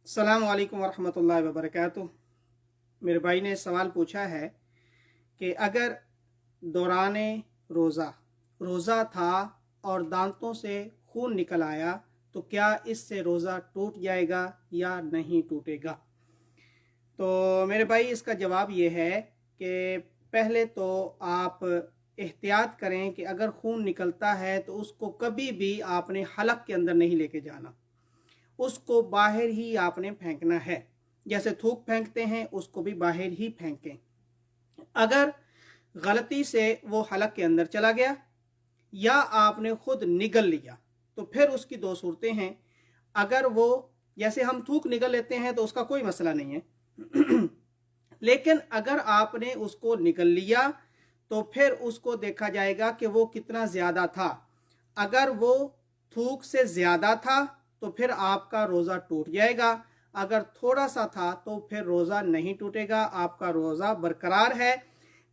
السلام علیکم ورحمۃ اللہ وبرکاتہ۔ میرے بھائی نے سوال پوچھا ہے کہ اگر دوران روزہ تھا اور دانتوں سے خون نکل آیا تو کیا اس سے روزہ ٹوٹ جائے گا یا نہیں ٹوٹے گا؟ تو میرے بھائی اس کا جواب یہ ہے کہ پہلے تو آپ احتیاط کریں کہ اگر خون نکلتا ہے تو اس کو کبھی بھی آپ نے حلق کے اندر نہیں لے کے جانا، اس کو باہر ہی آپ نے پھینکنا ہے۔ جیسے تھوک پھینکتے ہیں اس کو بھی باہر ہی پھینکیں۔ اگر غلطی سے وہ حلق کے اندر چلا گیا یا آپ نے خود نگل لیا تو پھر اس کی دو صورتیں ہیں۔ اگر وہ جیسے ہم تھوک نگل لیتے ہیں تو اس کا کوئی مسئلہ نہیں ہے لیکن اگر آپ نے اس کو نگل لیا تو پھر اس کو دیکھا جائے گا کہ وہ کتنا زیادہ تھا۔ اگر وہ تھوک سے زیادہ تھا تو پھر آپ کا روزہ ٹوٹ جائے گا، اگر تھوڑا سا تھا تو پھر روزہ نہیں ٹوٹے گا، آپ کا روزہ برقرار ہے۔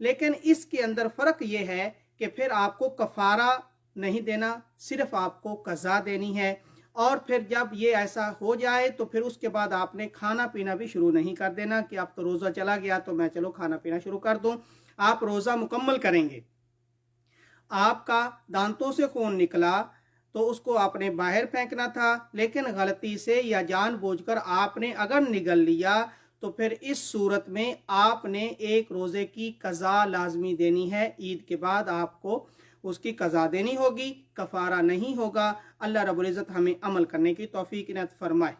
لیکن اس کے اندر فرق یہ ہے کہ پھر آپ کو کفارہ نہیں دینا، صرف آپ کو قضا دینی ہے۔ اور پھر جب یہ ایسا ہو جائے تو پھر اس کے بعد آپ نے کھانا پینا بھی شروع نہیں کر دینا کہ اب تو روزہ چلا گیا تو میں چلو کھانا پینا شروع کر دوں۔ آپ روزہ مکمل کریں گے۔ آپ کا دانتوں سے خون نکلا تو اس کو آپ نے باہر پھینکنا تھا، لیکن غلطی سے یا جان بوجھ کر آپ نے اگر نگل لیا تو پھر اس صورت میں آپ نے ایک روزے کی قضا لازمی دینی ہے۔ عید کے بعد آپ کو اس کی قضا دینی ہوگی، کفارہ نہیں ہوگا۔ اللہ رب العزت ہمیں عمل کرنے کی توفیق عنایت فرمائے۔